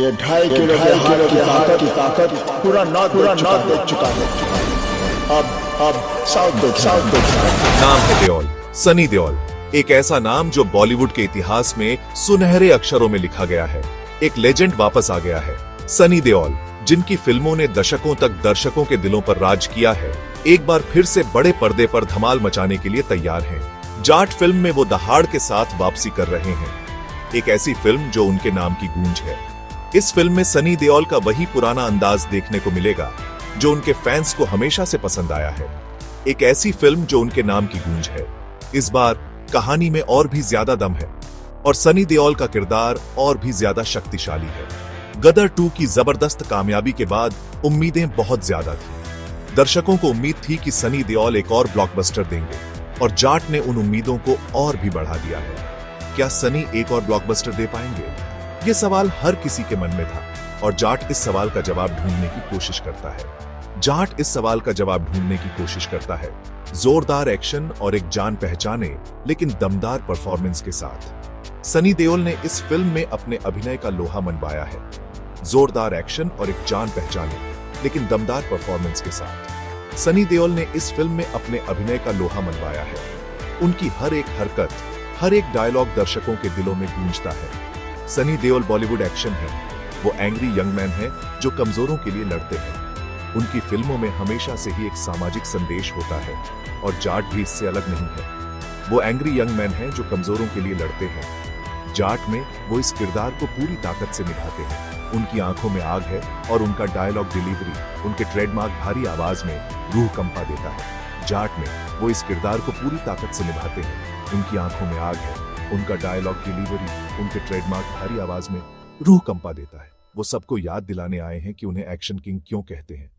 ये 2.5 किलो के हाथ की ताकत पूरा नॉर्थ देख चुका है। अब साउथ देख। नाम है देओल, सनी देओल। एक ऐसा नाम जो बॉलीवुड के इतिहास में सुनहरे अक्षरों में लिखा गया है। एक लेजेंड वापस आ गया है। सनी देओल, जिनकी फिल्मों ने दशकों तक दर्शकों के दिलों पर राज किया है, एक बार फिर से बड़े पर्दे पर धमाल मचाने के लिए तैयार हैं। जाट फिल्म में वो दहाड़ के साथ वापसी कर रहे हैं। एक ऐसी फिल्म जो उनके नाम की गूंज है। इस फिल्म में सनी देओल का वही पुराना अंदाज देखने को मिलेगा जो उनके फैंस को हमेशा से पसंद आया है। एक ऐसी फिल्म जो उनके नाम की गूंज है। इस बार कहानी में और भी ज्यादा दम है और सनी देओल का किरदार और भी ज्यादा शक्तिशाली है। गदर 2 की जबरदस्त कामयाबी के बाद उम्मीदें बहुत ज्यादा थी। दर्शकों को उम्मीद थी कि सनी देओल एक और ब्लॉकबस्टर देंगे और जाट ने उन उम्मीदों को और भी बढ़ा दिया है। क्या सनी एक और ब्लॉकबस्टर दे पाएंगे? ये सवाल हर किसी के मन में था और जाट इस सवाल का जवाब ढूंढने की कोशिश करता है। जोरदार एक्शन और एक जान पहचाने लेकिन दमदार परफॉर्मेंस के साथ सनी देओल ने इस फिल्म में अपने अभिनय का लोहा मनवाया है। जोरदार एक्शन और एक जान पहचाने लेकिन दमदार परफॉर्मेंस के साथ सनी देओल ने इस फिल्म में अपने अभिनय का लोहा मनवाया है। उनकी हर एक हरकत, हर एक डायलॉग दर्शकों के दिलों में गूंजता है। सनी देओल बॉलीवुड एक्शन है। वो एंग्री यंग मैन है जो कमजोरों के लिए लड़ते हैं। उनकी फिल्मों में हमेशा से ही एक सामाजिक संदेश होता है और जाट भी इससे अलग नहीं है। वो एंग्री यंग मैन है जो कमजोरों के लिए लड़ते हैं। जाट में वो इस किरदार को पूरी ताकत से निभाते हैं। उनकी आंखों में आग है और उनका डायलॉग डिलीवरी, उनके ट्रेडमार्क भारी आवाज में रूह कंपा देता है। जाट में वो इस किरदार को पूरी ताकत से निभाते हैं। उनकी आंखों में आग है, उनका डायलॉग डिलीवरी, उनके ट्रेडमार्क भारी आवाज में रूह कंपा देता है। वो सबको याद दिलाने आए हैं कि उन्हें एक्शन किंग क्यों कहते हैं।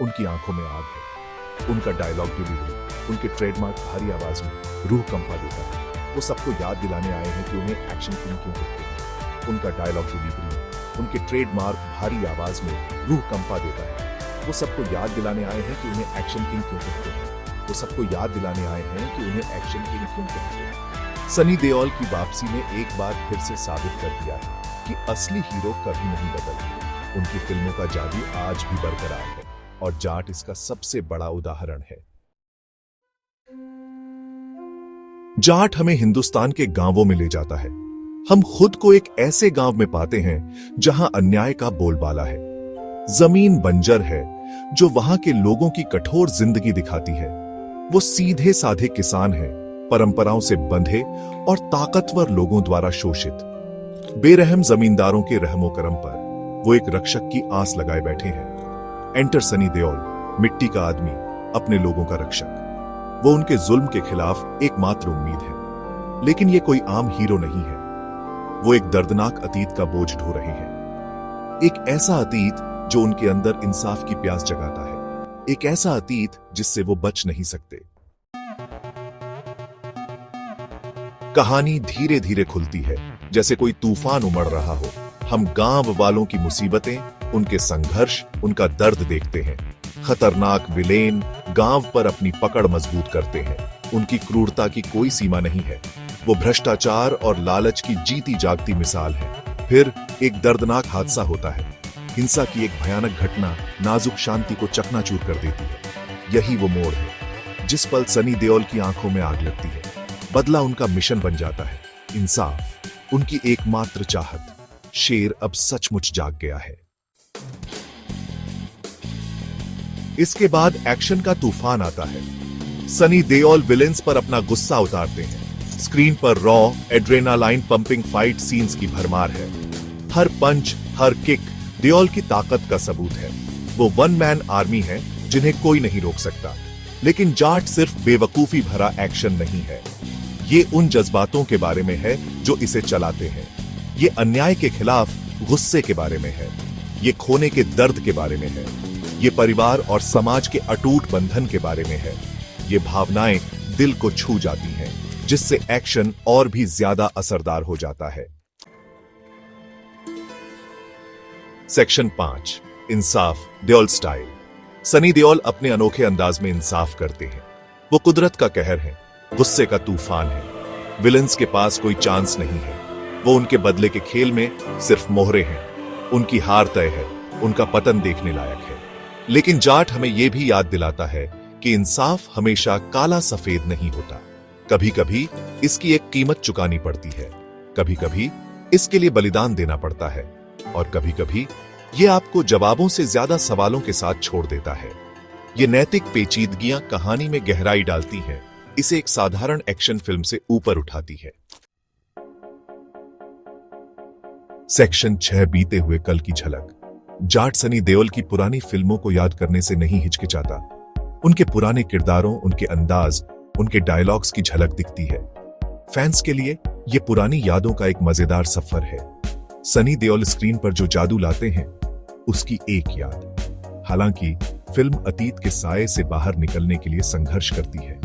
उनकी आंखों में आग है, उनका डायलॉग डिलीवरी, उनके ट्रेडमार्क भारी आवाज में रूह कंपा देता है। वो सबको याद दिलाने आए हैं कि उन्हें एक्शन किंग क्यों कहते हैं। उनका डायलॉग डिलीवरी, उनके ट्रेडमार्क भारी आवाज में रूह कंपा देता है। वो सबको याद दिलाने आए हैं कि उन्हें एक्शन किंग क्यों कहते हैं। वो सबको याद दिलाने आए हैं कि उन्हें एक्शन किंग क्यों कहते हैं। सनी देओल की वापसी ने एक बार फिर से साबित कर दिया है कि असली हीरो कभी नहीं बदलते। उनकी फिल्मों का जादू आज भी बरकरार है और जाट इसका सबसे बड़ा उदाहरण है। जाट हमें हिंदुस्तान के गांवों में ले जाता है। हम खुद को एक ऐसे गांव में पाते हैं जहां अन्याय का बोलबाला है। जमीन बंजर है जो वहां के लोगों की कठोर जिंदगी दिखाती है। वो सीधे साधे किसान हैं, परंपराओं से बंधे और ताकतवर लोगों द्वारा शोषित। बेरहम जमींदारों के रहमो करम पर वो एक रक्षक की आस लगाए बैठे हैं। एंटर सनी देओल, मिट्टी का आदमी, अपने लोगों का रक्षक। वो उनके जुल्म के खिलाफ एकमात्र उम्मीद है। लेकिन ये कोई आम हीरो नहीं है। वो एक दर्दनाक अतीत का बोझ ढो रहे हैं। एक ऐसा अतीत जो उनके अंदर इंसाफ की प्यास जगाता है। एक ऐसा अतीत जिससे वो बच नहीं सकते। कहानी धीरे धीरे खुलती है जैसे कोई तूफान उमड़ रहा हो। हम गांव वालों की मुसीबतें, उनके संघर्ष, उनका दर्द देखते हैं। खतरनाक विलेन गांव पर अपनी पकड़ मजबूत करते हैं। उनकी क्रूरता की कोई सीमा नहीं है। वो भ्रष्टाचार और लालच की जीती जागती मिसाल है। फिर एक दर्दनाक हादसा होता है। हिंसा की एक भयानक घटना नाजुक शांति को चकनाचूर कर देती है। यही वो मोड़ है जिस पल सनी देओल की आंखों में आग लगती है। बदला उनका मिशन बन जाता है। इंसाफ उनकी एकमात्र चाहत। शेर अब सचमुच जाग गया है। इसके बाद एक्शन का तूफान आता है। सनी देओल विलेंस पर अपना गुस्सा उतारते हैं। स्क्रीन पर raw adrenaline pumping fight scenes की भरमार है। हर पंच, हर किक देओल की ताकत का सबूत है। वो वन मैन आर्मी है जिन्हें कोई नहीं रोक सकता। लेकिन जाट सिर्फ बेवकूफी भरा एक्शन नहीं है। ये उन जज्बातों के बारे में है जो इसे चलाते हैं। ये अन्याय के खिलाफ गुस्से के बारे में है। ये खोने के दर्द के बारे में है। ये परिवार और समाज के अटूट बंधन के बारे में है। ये भावनाएं दिल को छू जाती हैं, जिससे एक्शन और भी ज्यादा असरदार हो जाता है। सेक्शन 5, इंसाफ देओल स्टाइल। सनी देओल अपने अनोखे अंदाज में इंसाफ करते हैं। वो कुदरत का कहर है, गुस्से का तूफान है। विलेंस के पास कोई चांस नहीं है। वो उनके बदले के खेल में सिर्फ मोहरे हैं। उनकी हार तय है, उनका पतन देखने लायक है। लेकिन जाट हमें यह भी याद दिलाता है कि इंसाफ हमेशा काला सफेद नहीं होता। कभी कभी इसकी एक कीमत चुकानी पड़ती है, कभी कभी इसके लिए बलिदान देना पड़ता है, और कभी कभी यह आपको जवाबों से ज्यादा सवालों के साथ छोड़ देता है। ये नैतिक पेचीदगियां कहानी में गहराई डालती हैं, इसे एक साधारण एक्शन फिल्म से ऊपर उठाती है। सेक्शन 6 बीते हुए कल की झलक। जाट सनी देओल की पुरानी फिल्मों को याद करने से नहीं हिचकिचाता। उनके पुराने किरदारों, उनके अंदाज, उनके डायलॉग्स की झलक दिखती है। फैंस के लिए यह पुरानी यादों का एक मजेदार सफर है। सनी देओल स्क्रीन पर जो जादू लाते हैं, उसकी एक याद। हालांकि फिल्म अतीत के साये से बाहर निकलने के लिए संघर्ष करती है।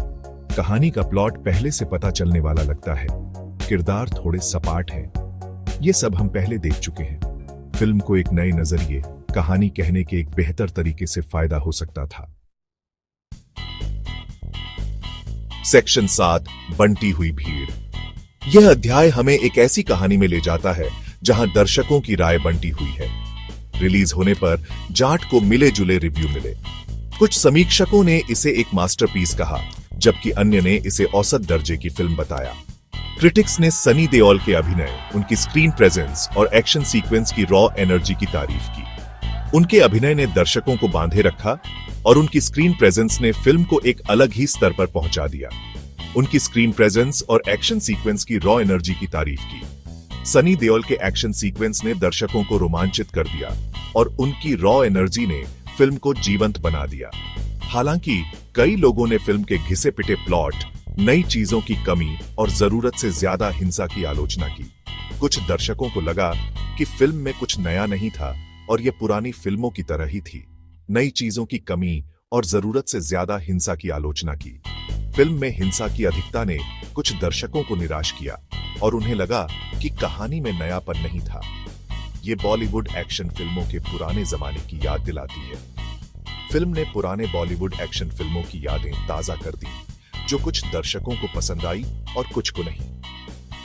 कहानी का प्लॉट पहले से पता चलने वाला लगता है, किरदार थोड़े सपाट हैं। ये सब हम पहले देख चुके हैं। फिल्म को एक नए नजरिए, कहानी कहने के एक बेहतर तरीके से फायदा हो सकता था। सेक्शन 7 बंटी हुई भीड़। यह अध्याय हमें एक ऐसी कहानी में ले जाता है जहां दर्शकों की राय बंटी हुई है। रिलीज होने पर जाट को मिले जुले रिव्यू मिले। कुछ समीक्षकों ने इसे एक मास्टरपीस कहा, जबकि अन्य ने इसे औसत दर्जे की फिल्म बताया। क्रिटिक्स ने सनी देओल के अभिनय, उनकी स्क्रीन प्रेजेंस और एक्शन सीक्वेंस की रॉ एनर्जी की तारीफ की। उनके अभिनय ने दर्शकों को बांधे रखा और उनकी स्क्रीन प्रेजेंस ने फिल्म को एक अलग ही स्तर पर पहुंचा दिया। उनकी स्क्रीन प्रेजेंस और एक्शन सीक्वेंस की रॉ एनर्जी की तारीफ की। सनी देओल के एक्शन सीक्वेंस ने दर्शकों को रोमांचित कर दिया और उनकी रॉ एनर्जी ने फिल्म को जीवंत बना दिया। हालांकि कई लोगों ने फिल्म के घिसे पिटे प्लॉट, नई चीजों की कमी और जरूरत से ज्यादा हिंसा की आलोचना की। कुछ दर्शकों को लगा कि फिल्म में कुछ नया नहीं था और यह पुरानी फिल्मों की तरह ही थी। नई चीजों की कमी और जरूरत से ज्यादा हिंसा की आलोचना की। फिल्म में हिंसा की अधिकता ने कुछ दर्शकों को निराश किया और उन्हें लगा कि कहानी में नयापन नहीं था। ये बॉलीवुड एक्शन फिल्मों के पुराने जमाने की याद दिलाती है। फिल्म ने पुराने बॉलीवुड एक्शन फिल्मों की यादें ताजा कर दी, जो कुछ दर्शकों को पसंद आई और कुछ को नहीं।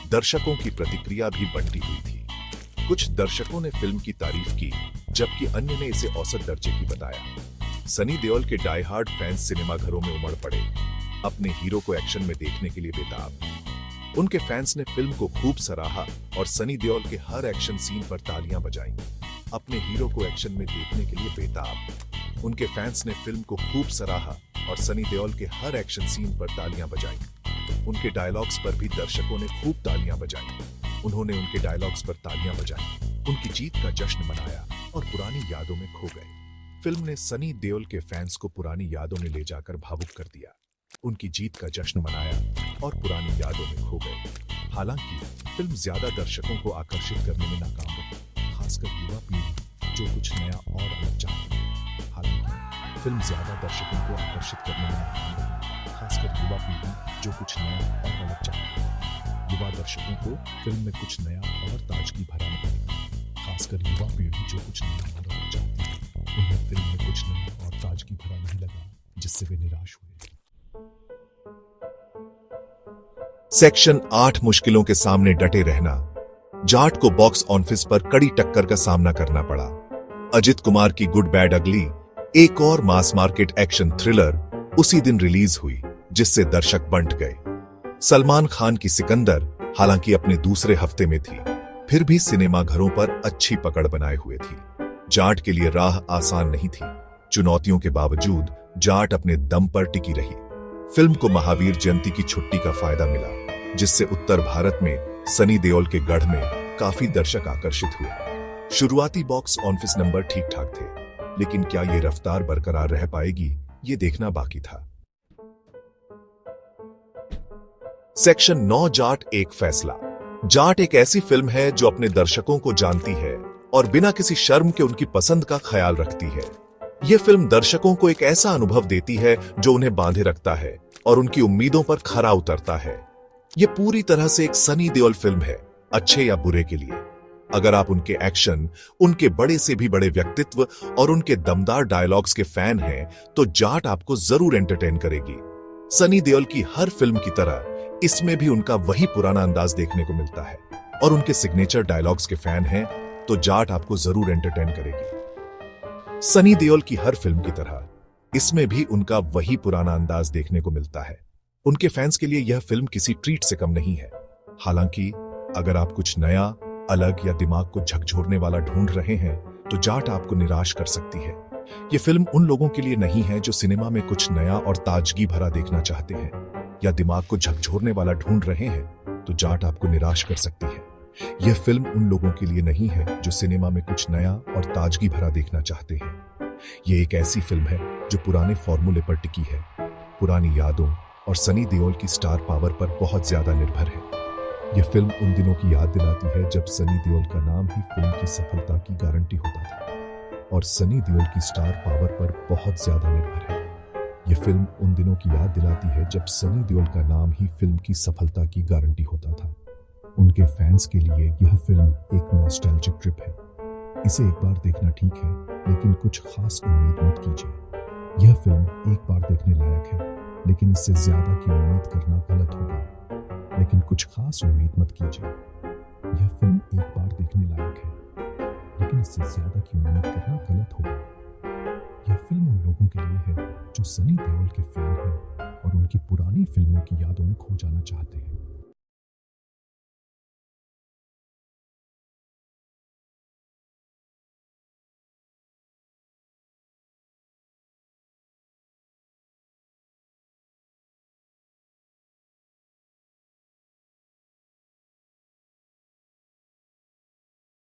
दर्शकों की प्रतिक्रिया भी बंटी हुई थी। कुछ दर्शकों ने फिल्म की तारीफ की, जबकि अन्य ने इसे औसत दर्जे की बताया। सनी देओल के डाई हार्ड फैंस सिनेमाघरों में उमड़ पड़े, अपने हीरो को एक्शन में देखने के लिए बेताब। उनके फैंस ने फिल्म को खूब सराहा और सनी देओल के हर एक्शन सीन पर तालियां बजाईं। अपने हीरो को एक्शन में देखने के लिए बेताब। उनके फैंस ने फिल्म को खूब सराहा और सनी देओल के हर एक्शन सीन पर तालियां बजाईं। उनके डायलॉग्स पर भी दर्शकों ने खूब तालियां बजाईं। उन्होंने उनके डायलॉग्स पर तालियां बजाईं, उनकी जीत का जश्न मनाया और पुरानी यादों में खो गए। फिल्म ने सनी देओल के फैंस को पुरानी यादों में ले जाकर भावुक कर दिया। उनकी जीत का जश्न मनाया और पुरानी यादों में खो गए। हालांकि फिल्म ज्यादा दर्शकों को आकर्षित करने में नाकाम रही, खासकर युवा पीढ़ी जो कुछ नया और अलग चाहती है। हालांकि फिल्म ज्यादा दर्शकों को आकर्षित करने में नाकाम रही, खासकर युवा पीढ़ी जो कुछ नया और अलग चाहती है। युवा दर्शकों को फिल्म में कुछ नया और ताजगी भरा नहीं लगा, खासकर युवा पीढ़ी जो कुछ नया और अलग चाहती है। उन्हें फिल्म में कुछ नया और ताजगी भरा नहीं लगा, जिससे वे निराश हुए। सेक्शन 8 मुश्किलों के सामने डटे रहना। जाट को बॉक्स ऑफिस पर कड़ी टक्कर का सामना करना पड़ा। अजित कुमार की गुड बैड अगली, एक और मास मार्केट एक्शन थ्रिलर उसी दिन रिलीज हुई, जिससे दर्शक बंट गए। सलमान खान की सिकंदर हालांकि अपने दूसरे हफ्ते में थी, फिर भी सिनेमाघरों पर अच्छी पकड़ बनाए हुए थी। जाट के लिए राह आसान नहीं थी। चुनौतियों के बावजूद जाट अपने दम पर टिकी रही। फिल्म को महावीर जयंती की छुट्टी का फायदा मिला, जिससे उत्तर भारत में सनी देओल के गढ़ में काफी दर्शक आकर्षित हुए। शुरुआती बॉक्स ऑफिस नंबर ठीक ठाक थे, लेकिन क्या ये रफ्तार बरकरार रह पाएगी, ये देखना बाकी था। सेक्शन 9 जाट एक फैसला। जाट एक ऐसी फिल्म है जो अपने दर्शकों को जानती है और बिना किसी शर्म के उनकी पसंद का ख्याल रखती है। यह फिल्म दर्शकों को एक ऐसा अनुभव देती है जो उन्हें बांधे रखता है और उनकी उम्मीदों पर खरा उतरता है। यह पूरी तरह से एक सनी देओल फिल्म है, अच्छे या बुरे के लिए। अगर आप उनके एक्शन, उनके बड़े से भी बड़े व्यक्तित्व और उनके दमदार डायलॉग्स के फैन हैं, तो जाट आपको जरूर एंटरटेन करेगी। सनी देओल की हर फिल्म की तरह इसमें भी उनका वही पुराना अंदाज देखने को मिलता है, और उनके सिग्नेचर डायलॉग्स के फैन हैं तो जाट आपको जरूर एंटरटेन करेगी। सनी देओल की हर फिल्म की तरह इसमें भी उनका वही पुराना अंदाज देखने को मिलता है। उनके फैंस के लिए यह फिल्म किसी ट्रीट से कम नहीं है। हालांकि अगर आप कुछ नया, अलग या दिमाग को झकझोरने वाला ढूंढ रहे हैं तो जाट आपको निराश कर सकती है। यह फिल्म उन लोगों के लिए नहीं है जो सिनेमा में कुछ नया और ताजगी भरा देखना चाहते हैं या दिमाग को झकझोरने वाला ढूंढ रहे हैं तो जाट आपको निराश कर सकती है। यह फिल्म उन लोगों के लिए नहीं है जो सिनेमा में कुछ नया और ताजगी भरा देखना चाहते हैं। यह एक ऐसी फिल्म है जो पुराने फॉर्मूले पर टिकी है, पुरानी यादों और सनी देओल की स्टार पावर पर बहुत ज्यादा निर्भर है। यह फिल्म उन दिनों की याद दिलाती है जब सनी देओल का नाम ही फिल्म की सफलता की गारंटी होता था और सनी देओल की स्टार पावर पर बहुत ज्यादा निर्भर है। यह फिल्म उन दिनों की याद दिलाती है जब सनी देओल का नाम ही फिल्म की सफलता की गारंटी होता था। उनके फैंस के लिए यह फिल्म एक नॉस्टैल्जिक ट्रिप है। इसे एक बार देखना ठीक है, लेकिन कुछ खास उम्मीद मत कीजिए। यह फिल्म एक बार देखने लायक है, लेकिन इससे ज्यादा की उम्मीद करना गलत होगा। लेकिन कुछ खास उम्मीद मत कीजिए। यह फिल्म एक बार देखने लायक है, लेकिन इससे ज्यादा की उम्मीद करना गलत होगा। यह फिल्म उन लोगों के लिए है जो सनी देओल के फैन हैं और उनकी पुरानी फिल्मों की यादों में खो जाना चाहते हैं।